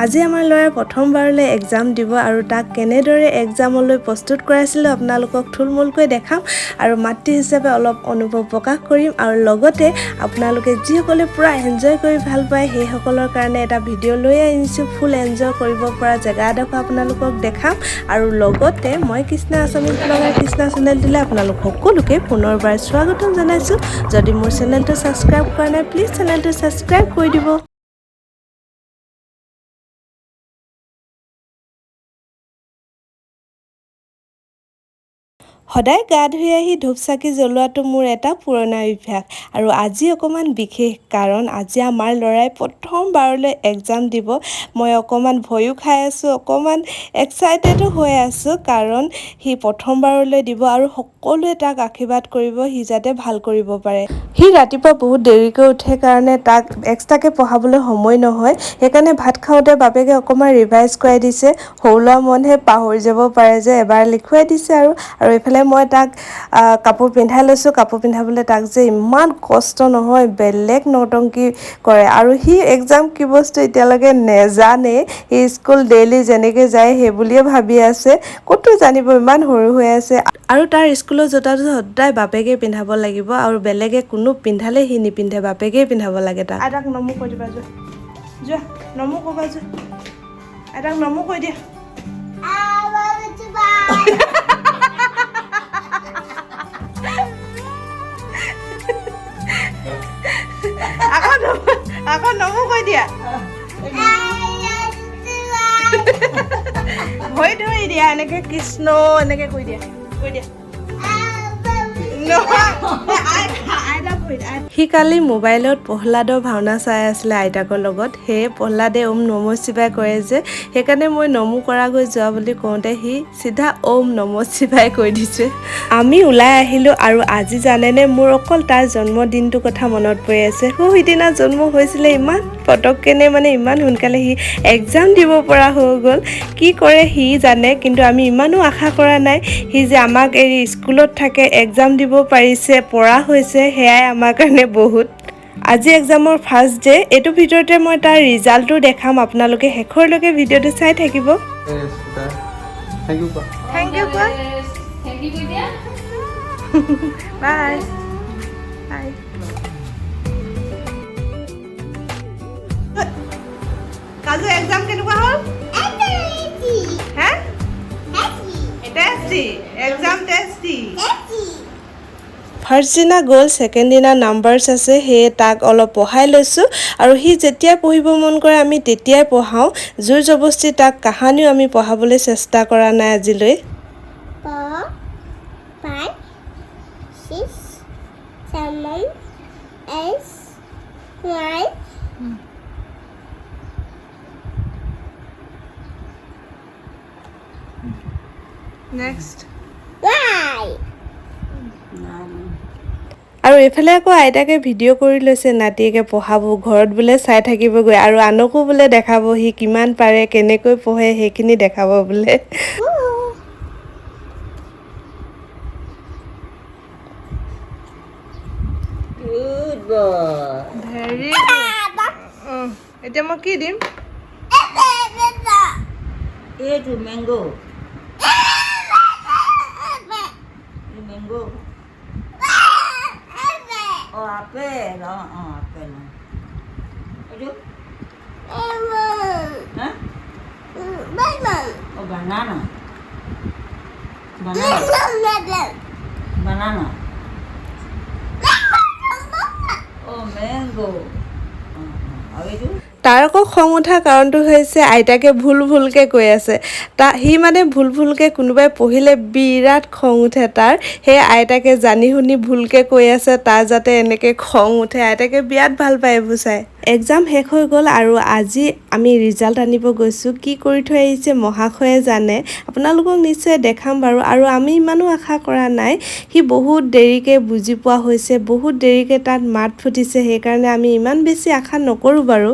আজি আমাৰ ল'ৰাই প্ৰথমবাৰলৈ এক্সাম দিব আৰু তাক কেনেদৰে এক্সামলৈ প্ৰস্তুত কৰাইছিলোঁ আপোনালোকক থুলমূলকৈ দেখাম আৰু মাতৃ হিচাপে অলপ অনুভৱ প্ৰকাশ কৰিম আৰু লগতে আপোনালোকে যিসকলে পুৰা এনজয় কৰি ভাল পায় সেইসকলৰ কাৰণে এটা ভিডিঅ' লৈ আনিছোঁ ফুল এনজয় কৰিব পৰা জেগা এডোখৰ আপোনালোকক দেখাম আৰু লগতে মই কৃষ্ণা আছামিজ ব্লগাৰ কৃষ্ণা চেনেলটোলৈ আপোনালোক সকলোকে পুনৰবাৰ স্বাগতম জনাইছোঁ। যদি মোৰ চেনেলটো ছাবস্ক্ৰাইব কৰা নাই প্লিজ চেনেলটো ছাবস্ক্ৰাইব কৰি দিব। সদায় গা ধুই আহি ধূপ চাকি জ্বলোৱাটো মোৰ এটা পুৰণা অভ্যাস আৰু আজি অকণমান বিশেষ কাৰণ আজি আমাৰ ল'ৰাই প্ৰথমবাৰলৈ এক্সাম দিব। মই অকণমান ভয়ো খাই আছোঁ, অকণমান এক্সাইটেডো হৈ আছোঁ কাৰণ সি প্ৰথমবাৰলৈ দিব আৰু সকলোৱে তাক আশীৰ্বাদ কৰিব সি যাতে ভাল কৰিব পাৰে। সি ৰাতিপুৱা বহুত দেৰিকৈ উঠে কাৰণে তাক এক্সট্ৰাকৈ পঢ়াবলৈ সময় নহয়, সেইকাৰণে ভাত খাওঁতে বাপেকে অকণমান ৰিভাইজ কৰাই দিছে। সৰু ল'ৰা মনহে পাহৰি যাব পাৰে যে এবাৰ লিখুৱাই দিছে আৰু এইফালে মই তাক কাপোৰ পিন্ধাই লৈছোঁ। কাপোৰ পিন্ধাবলৈ তাক যে ইমান কষ্ট নহয়, বেলেগ নৌটংকি কৰে আৰু সি এক্সাম কি বস্তু এতিয়ালৈকে নেজানে। সি স্কুল ডেইলি যেনেকৈ যায় সেই বুলিয়ে ভাবি আছে, ক'তো জানিব ইমান সৰু হৈ আছে। আৰু তাৰ স্কুলৰ জোতাটো সদায় বাপেকে পিন্ধাব লাগিব আৰু বেলেগে কোনো পিন্ধালে সি নিপিন্ধে, বাপেকেই পিন্ধাব লাগে তাক। আইতাক নমো কৈ দিবা, যোৱা যোৱা নমো ক'বা, যোৱা আইতাক নমো কৈ দিয়া। আকৌ নমো কৈ দিয়া, ভৰি ধৰি দিয়া, এনেকে কৃষ্ণ এনেকে কৈ দিয়া, কৈ দিয়া। সি কালি মোবাইলত প্ৰহ্লাদৰ ভাওনা চাই আছিলে আইতাকৰ লগত। সেয়ে প্ৰহ্লাদে ওম নম শিৱায় কৰে যে, সেইকাৰণে মই নমো কৰাগৈ যোৱা বুলি কওঁতে সি চিধা ওম নম শিৱায় কৈ দিছে। আমি ওলাই আহিলোঁ আৰু আজি জানেনে মোৰ অকল তাৰ জন্মদিনটোৰ কথা মনত পৰি আছে। সিদিনা জন্ম হৈছিলে, ইমান পটককেনে মানে ইমান সোনকালে সি এক্সাম দিব পৰা হৈ গ'ল। কি কৰে সি জানে, কিন্তু আমি ইমানো আশা কৰা নাই। সি যে আমাক এৰি স্কুলত থাকে এক্সাম দিব পাৰিছে, পঢ়া হৈছে, সেয়াই আমাৰ কাৰণে বহুত। আজি এক্সামৰ ফাৰ্ষ্ট ডে, এইটো ভিডিঅ'তে মই তাৰ ৰিজাল্টটো দেখাম, আপোনালোকে শেষৰলৈকে ভিডিঅ'টো চাই থাকিব। থেংক ইউ কোৱা, বাই বাই। কাজু এক্সাম কেনেকুৱা হ'ল? হে টেষ্টি, এক্সাম টেষ্টি। ফাৰ্ষ্ট দিনা গ'ল, ছেকেণ্ড দিনা নাম্বাৰছ আছে, সেয়ে তাক অলপ পঢ়াই লৈছোঁ আৰু সি যেতিয়াই পঢ়িব মন কৰে আমি তেতিয়াই পঢ়াওঁ। জোৰ জবস্তি তাক কাহানিও আমি পঢ়াবলৈ চেষ্টা কৰা নাই আজিলৈ। Next. আৰু এইফালে আকৌ আইতাকে ভিডিঅ' কৰি লৈছে, নাতিয়েকে পঢ়াব, ঘৰত বোলে চাই থাকিবগৈ আৰু আনকো বোলে দেখাব সি কিমান পাৰে, কেনেকৈ পঢ়ে সেইখিনি দেখাব বোলে। Very good. এতিয়া মই কি দিম? এইটো মেংগো, মেংগো, আপেল, আপেল, এইটো বানানা, বানানা, মেংগো, আৰু এইটো। তাৰ আকৌ খং উঠা কাৰণটো হৈছে আইতাকে ভুলকৈ কৈ আছে। সি মানে ভুলকৈ কোনোবাই পঢ়িলে বিৰাট খং উঠে তাৰ, সেই আইতাকে জানি শুনি ভুলকৈ কৈ আছে তাৰ যাতে এনেকৈ খং উঠে। আইতাকে বিৰাট ভাল পায় এইবোৰ চাই। এক্সাম শেষ হৈ গ'ল আৰু আজি আমি ৰিজাল্ট আনিব গৈছোঁ। কি কৰি থৈ আহিছে মহাশয়ে জানে, আপোনালোকক নিশ্চয় দেখাম বাৰু। আৰু আমি ইমানো আশা কৰা নাই, সি বহুত দেৰিকৈ বুজি পোৱা হৈছে, বহুত দেৰিকৈ তাত মাত ফুটিছে, সেইকাৰণে আমি ইমান বেছি আশা নকৰোঁ বাৰু।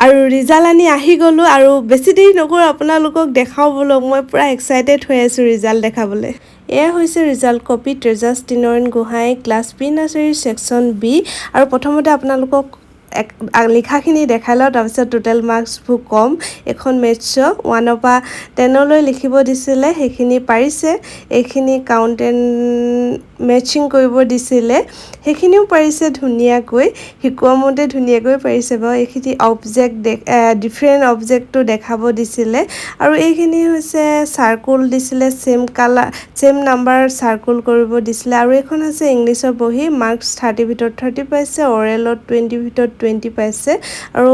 আৰু ৰিজাল্ট আনি আহি গ'লোঁ আৰু বেছি দেৰি নকৰোঁ, আপোনালোকক দেখাওঁ বোলো। মই পূৰা এক্সাইটেড হৈ আছোঁ ৰিজাল্ট দেখাবলৈ। এয়া হৈছে ৰিজাল্ট কপি, তেজাছ তিনৰেণ Gohain, class pre nursery section B. আৰু প্ৰথমতে আপোনালোকক লিখাখিনি দেখাই লওঁ তাৰপিছত টোটেল মাৰ্কছবোৰ কম এখন মেথছৰ 1 পৰা 10 লৈ লিখিব দিছিলে সেইখিনি পাৰিছে এইখিনি কাউণ্টেন মেচিং কৰিব দিছিলে সেইখিনিও পাৰিছে ধুনীয়াকৈ শিকোৱা মতে ধুনীয়াকৈ পাৰিছে বাৰু এইখিনি অবজেক্ট ডিফাৰেণ্ট অবজেক্টটো দেখাব দিছিলে আৰু এইখিনি হৈছে চাৰ্কুল দিছিলে চেম নাম্বাৰ চাৰ্কুল কৰিব দিছিলে আৰু এইখন হৈছে ইংলিছৰ বহি মাৰ্কছ 30 ভিতৰত 30 পাইছে অৰেলত 20 ভিতৰত 20 পাইছে আৰু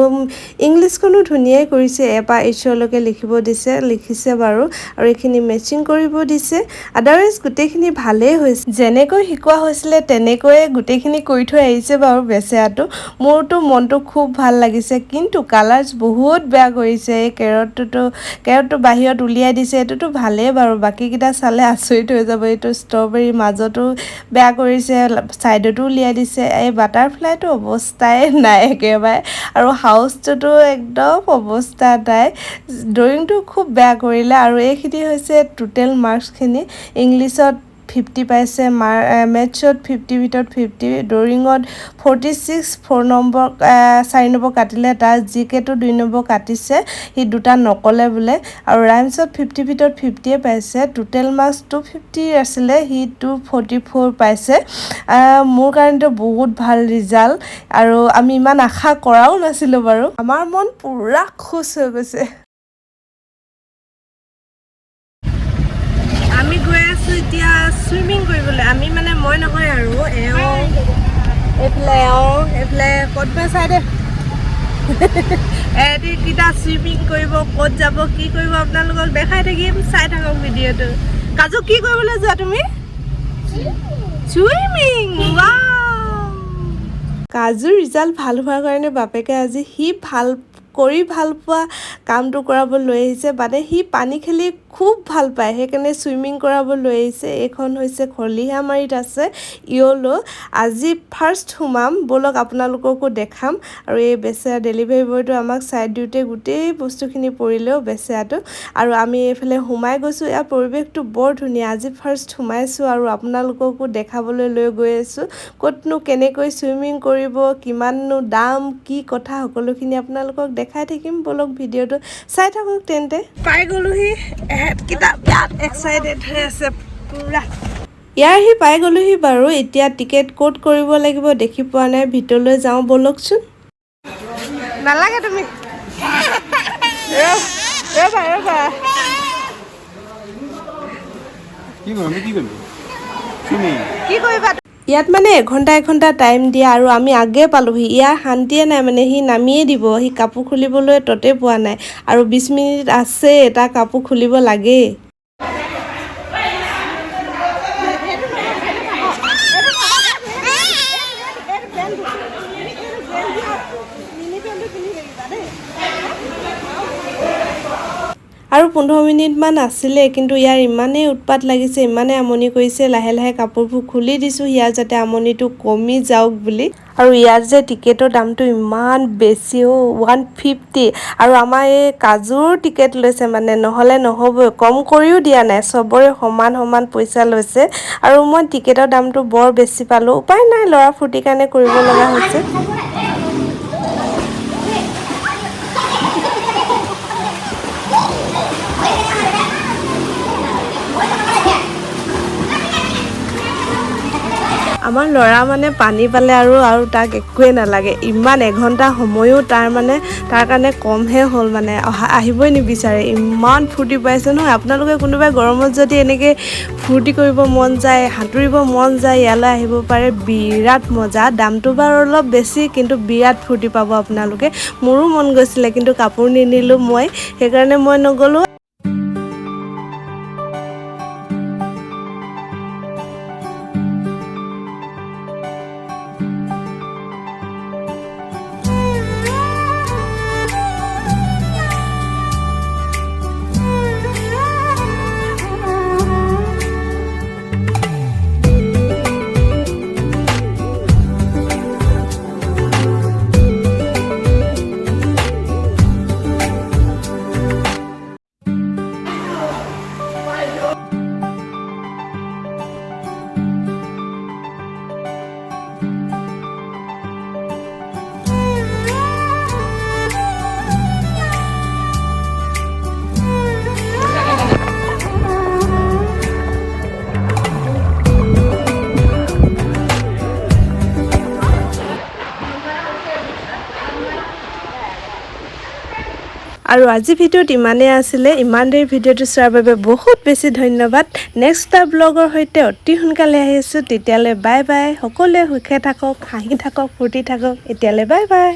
ইংলিছখনো ধুনীয়াই কৰিছে এপা এইচলৈকে লিখিব দিছে লিখিছে বাৰু আৰু এইখিনি মেচিং কৰিব দিছে আদাৰৱাইজ গোটেইখিনি ভালেই হৈছে যেনেকৈ শিকোৱা হৈছিলে তেনেকৈয়ে গোটেইখিনি কৰি থৈ আহিছে বাৰু বেচেৰাটো মোৰতো মনটো খুব ভাল লাগিছে কিন্তু কালাৰ্ছ বহুত বেয়া কৰিছে এই কেৰটটো বাহিৰত উলিয়াই দিছে এইটোতো ভালেই বাৰু বাকীকেইটা চালে আচৰিত হৈ যাব এইটো ষ্ট্ৰবেৰী মাজতো বেয়া কৰিছে ছাইডতো উলিয়াই দিছে এই বাটাৰফ্লাইটো অৱস্থাই নাই একেবাৰে আৰু হাউচটোতো একদম অৱস্থা নাই ড্ৰয়িংটো খুব বেয়া কৰিলে আৰু এইখিনি হৈছে টোটেল মাৰ্কছখিনি ইংলিছত 50 পাইছে মেথছত 50 ভিতৰত 50 ড্ৰয়িঙত 46 4 নম্বৰ 4 নম্বৰ কাটিলে তাৰ জিকেটো 2 নম্বৰ কাটিছে সি দুটা নকলে বোলে আৰু ৰাইমছত 50 ভিতৰত 50 পাইছে টোটেল মাৰ্কছ 250 আছিলে সি 244 পাইছে মোৰ কাৰণেতো বহুত ভাল ৰিজাল্ট আৰু আমি ইমান আশা কৰাও নাছিলোঁ বাৰু আমাৰ মন পুৰা খুচ হৈ গৈছে আমি গৈ আছোঁ এতিয়া চুইমিং কৰিবলৈ আমি মানে মই নহয় আৰু এইফালে ক'তবা চাইডে এহেঁতিকেইটা চুইমিং কৰিব ক'ত যাব কি কৰিব আপোনালোকক দেখাই থাকিম চাই থাকক ভিডিঅ'টো কাজু কি কৰিবলৈ যোৱা তুমি চুইমিং কাজুৰ ৰিজাল্ট ভাল হোৱাৰ কাৰণে বাপেকে আজি সি ভাল পোৱা কামটো কৰাব লৈ আহিছে মানে সি পানী খেলি খুব ভাল পায় সেইকাৰণে চুইমিং কৰাব লৈ আহিছে এইখন হৈছে খলিহামাৰীত আছে ইয়লো আজি ফাৰ্ষ্ট সোমাম ব'লক আপোনালোককো দেখাম আৰু এই বেচেৰা ডেলিভাৰী বয়টো আমাক চাইড দিওঁতে গোটেই বস্তুখিনি পৰিলেও বেচেৰাটো আৰু আমি এইফালে সোমাই গৈছোঁ ইয়াৰ পৰিৱেশটো বৰ ধুনীয়া আজি ফাৰ্ষ্ট সোমাইছোঁ আৰু আপোনালোককো দেখাবলৈ লৈ গৈ আছোঁ ক'তনো কেনেকৈ চুইমিং কৰিব কিমাননো দাম কি কথা সকলোখিনি আপোনালোকক দেখাই থাকিম ব'লক ভিডিঅ'টো চাই থাকক তেন্তে পাই গ'লোহি এহেঁতকেইটা বিৰাট এক্সাইটেড হৈ আছে পুৰা ইয়াৰ পাই গ'লোহি বাৰু এতিয়া টিকেট ক'ত কৰিব লাগিব দেখি পোৱা নাই ভিতৰলৈ যাওঁ ব'লকচোন নালাগে তুমি ৰ'বা কি কৰিবা ইয়াত মানে এঘণ্টা টাইম দিয়া আৰু আমি আগে পালোহি ইয়াৰ শান্তিয়ে নাই মানে সি নামিয়ে দিব সি কাপোৰ খুলিবলৈ ততে পোৱা নাই আৰু 20 মিনিট আছে এটা কাপোৰ খুলিব লাগেই আৰু 15 মিনিটমান আছিলে কিন্তু ইয়াৰ ইমানেই উৎপাত লাগিছে ইমানেই আমনি কৰিছে লাহে লাহে কাপোৰবোৰ খুলি দিছোঁ ইয়াৰ যাতে আমনিটো কমি যাওক বুলি আৰু ইয়াৰ যে টিকেটৰ দামটো ইমান বেছি 150 আৰু আমাৰ এই কাজুৰ টিকেট লৈছে মানে নহ'লে নহ'বই কম কৰিও দিয়া নাই চবৰে সমান পইচা লৈছে আৰু মই টিকেটৰ দামটো বৰ বেছি পালোঁ উপায় নাই ল'ৰা ফূৰ্তিৰ কাৰণে কৰিব লগা হৈছে আমাৰ ল'ৰা মানে পানী পালে আৰু তাক একোৱে নালাগে ইমান এঘণ্টা সময়ো তাৰ কাৰণে কমহে হ'ল মানে আহিবই নিবিচাৰে ইমান ফূৰ্তি পাইছে নহয় আপোনালোকে কোনোবাই গৰমত যদি এনেকৈ ফূৰ্তি কৰিব মন যায় সাঁতুৰিব মন যায় ইয়ালৈ আহিব পাৰে বিৰাট মজা দামটো বাৰু অলপ বেছি কিন্তু বিৰাট ফূৰ্তি পাব আপোনালোকে মোৰো মন গৈছিলে কিন্তু কাপোৰ নিনিলোঁ মই সেইকাৰণে মই নগ'লোঁ আৰু আজি ভিডিঅ'ত ইমানেই আছিলে ইমান দেৰি ভিডিঅ'টো চোৱাৰ বাবে বহুত বেছি ধন্যবাদ নেক্সট এটা ব্লগৰ সৈতে অতি সোনকালে আহি আছোঁ তেতিয়ালৈ বাই বাই সকলোৱে সুখে থাকক হাঁহি থাকক ফূৰ্তি থাকক এতিয়ালৈ বাই বাই